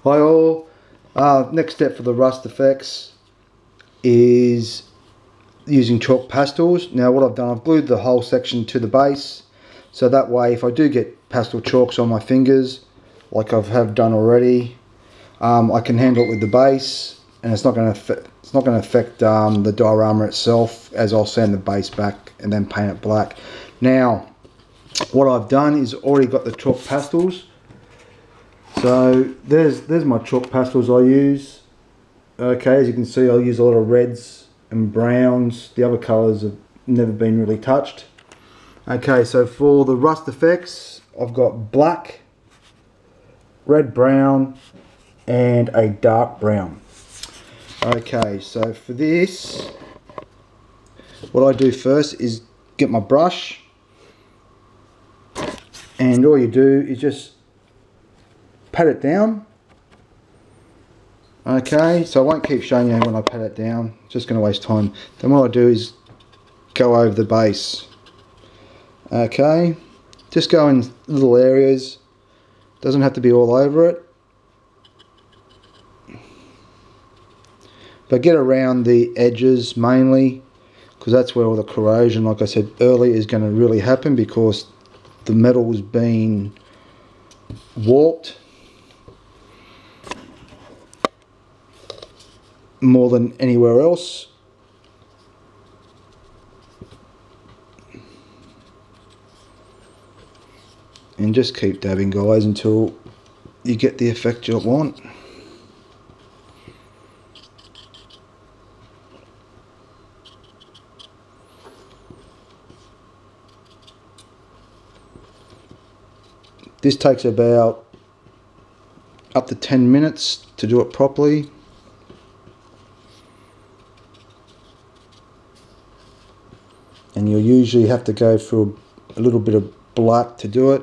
Hi all. Next step for the rust effects is using chalk pastels. Now what I've done, I've glued the whole section to the base, so that way if I do get pastel chalks on my fingers, like I have done already, I can handle it with the base, and it's not going to affect the diorama itself, as I'll sand the base back and then paint it black. Now what I've done is already got the chalk pastels. So there's my chalk pastels I use. Okay, as you can see, I use a lot of reds and browns. The other colours have never been really touched. Okay, so for the rust effects, I've got black, red brown, and a dark brown. Okay, so for this, what I do first is get my brush, and all you do is just pat it down. Okay, so I won't keep showing you when I pat it down, it's just going to waste time. Then what I do is go over the base. Okay, just go in little areas, doesn't have to be all over it, but get around the edges mainly, because that's where all the corrosion, like I said earlier, is going to really happen, because the metal's been warped more than anywhere else. And just keep dabbing, guys, until you get the effect you want. This takes about up to 10 minutes to do it properly. And you'll usually have to go through a little bit of black to do it.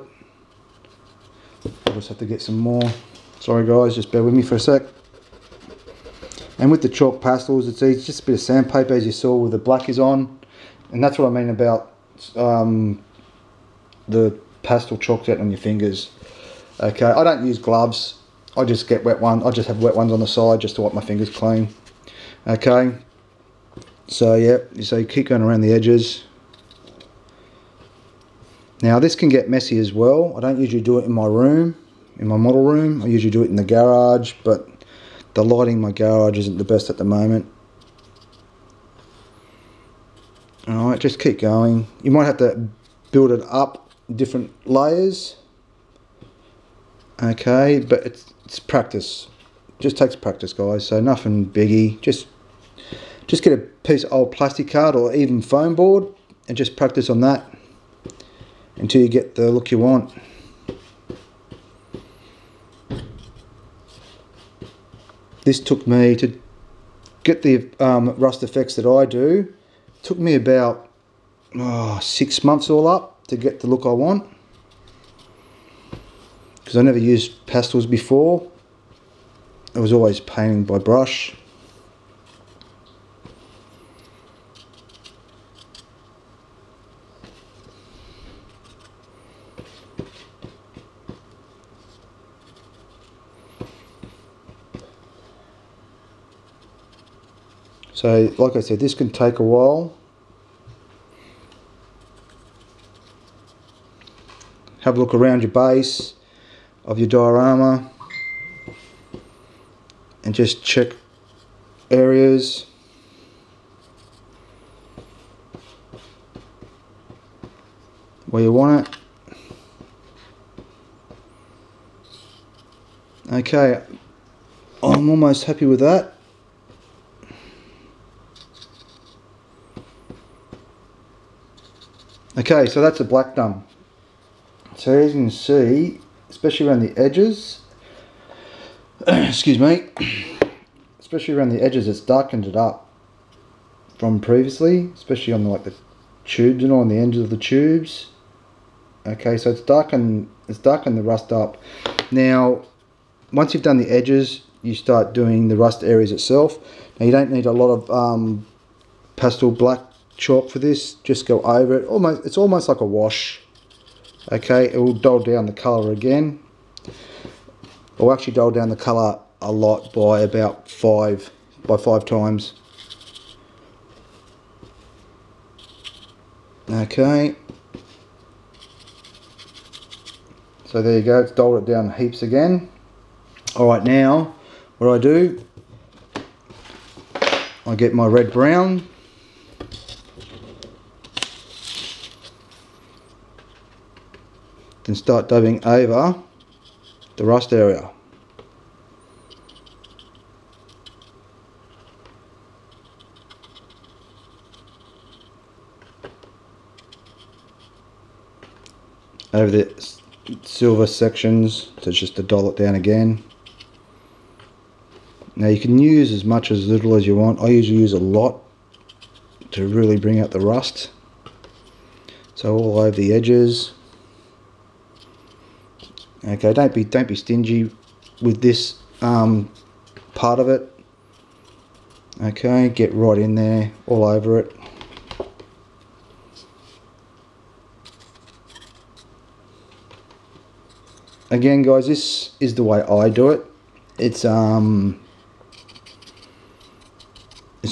I'll just have to get some more. Sorry guys, just bear with me for a sec. And with the chalk pastels, it's easy, just a bit of sandpaper, as you saw where the black is on. And that's what I mean about the pastel chalk out on your fingers. Okay, I don't use gloves. I just get wet ones. I just have wet ones on the side just to wipe my fingers clean. Okay. So yeah, so you keep going around the edges. Now this can get messy as well. I don't usually do it in my room, in my model room. I usually do it in the garage, but the lighting in my garage isn't the best at the moment. Alright, just keep going. You might have to build it up different layers. Okay, but it's practice. Just takes practice, guys, so nothing biggie. Just get a piece of old plastic card or even foam board and just practice on that until you get the look you want. This took me, to get the rust effects that I do, took me about 6 months all up to get the look I want, because I never used pastels before. I was always painting by brush. So, like I said, this can take a while. Have a look around your base of your diorama and just check areas. Where you want it. Okay, I'm almost happy with that. Okay, so that's the black done. So as you can see, especially around the edges, excuse me, especially around the edges, it's darkened it up from previously, especially on the tubes and on the ends of the tubes. Okay, so it's darkened the rust up. Now, once you've done the edges, you start doing the rust areas itself. Now you don't need a lot of pastel black chalk for this. Just go over it. It's almost like a wash. Okay, it will dull down the color again. I'll actually dull down the colour a lot by about 5 times. Okay. So there you go, it's dulled it down heaps again. Alright, now what I do, I get my red brown. Then start dabbing over the rust area. Over the silver sections, so just to dull it down again. Now you can use as much as little as you want. I usually use a lot to really bring out the rust. So all over the edges. Okay, don't be stingy with this part of it. Okay, get right in there, all over it. Again guys, this is the way I do it. It's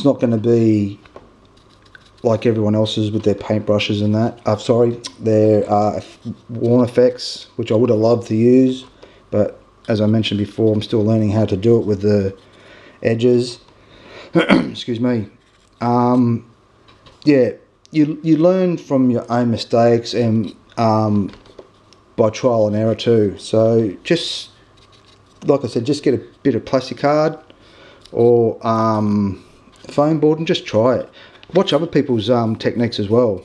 not going to be like everyone else's with their paintbrushes and that. Sorry, their worn effects, which I would have loved to use, but as I mentioned before, I'm still learning how to do it with the edges. Excuse me. Yeah, you learn from your own mistakes and by trial and error too. So just like I said, just get a bit of plastic card or foam board and just try it. Watch other people's techniques as well.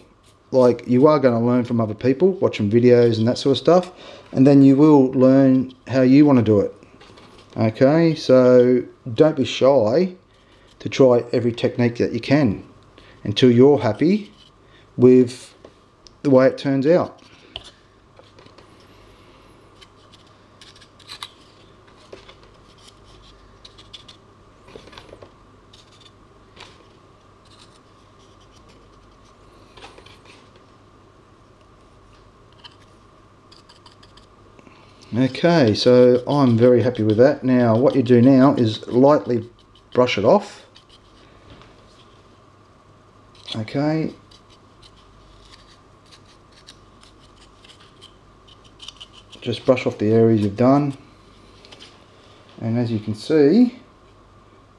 Like, you are going to learn from other people, watching videos and that sort of stuff, and then you will learn how you want to do it. Okay, so don't be shy to try every technique that you can until you're happy with the way it turns out. Okay, so I'm very happy with that. Now what you do now is lightly brush it off. Okay. Just brush off the areas you've done. And as you can see,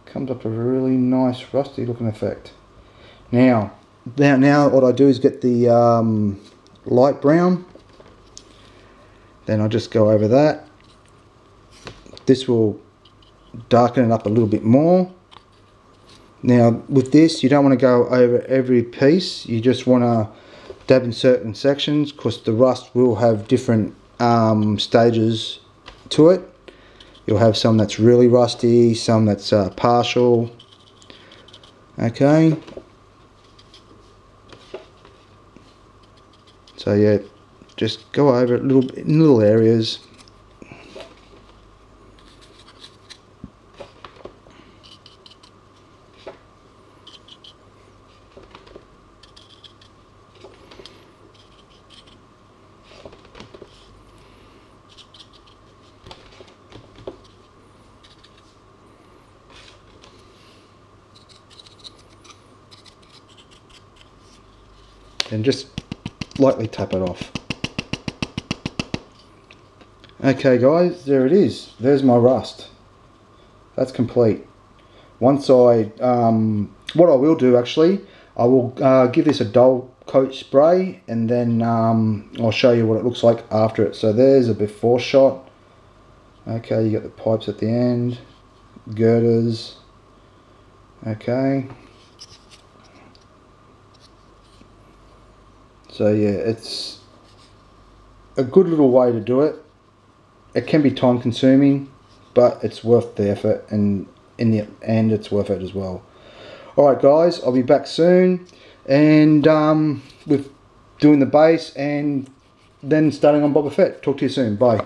comes up a really nice rusty looking effect. Now what I do is get the light brown. Then I'll just go over that. This will darken it up a little bit more. Now with this, you don't want to go over every piece. You just want to dab in certain sections, because the rust will have different stages to it. You'll have some that's really rusty, some that's partial. Okay. So yeah, just go over it in little areas. And just lightly tap it off. Okay guys, there it is. There's my rust. That's complete. Once I, what I will do actually, I will give this a dull coat spray, and then I'll show you what it looks like after it. So there's a before shot. Okay, you got the pipes at the end, girders. Okay. So yeah, it's a good little way to do it. It can be time consuming, but it's worth the effort, and in the end it's worth it as well. Alright guys, I'll be back soon, and with doing the base and then starting on Boba Fett. Talk to you soon. Bye.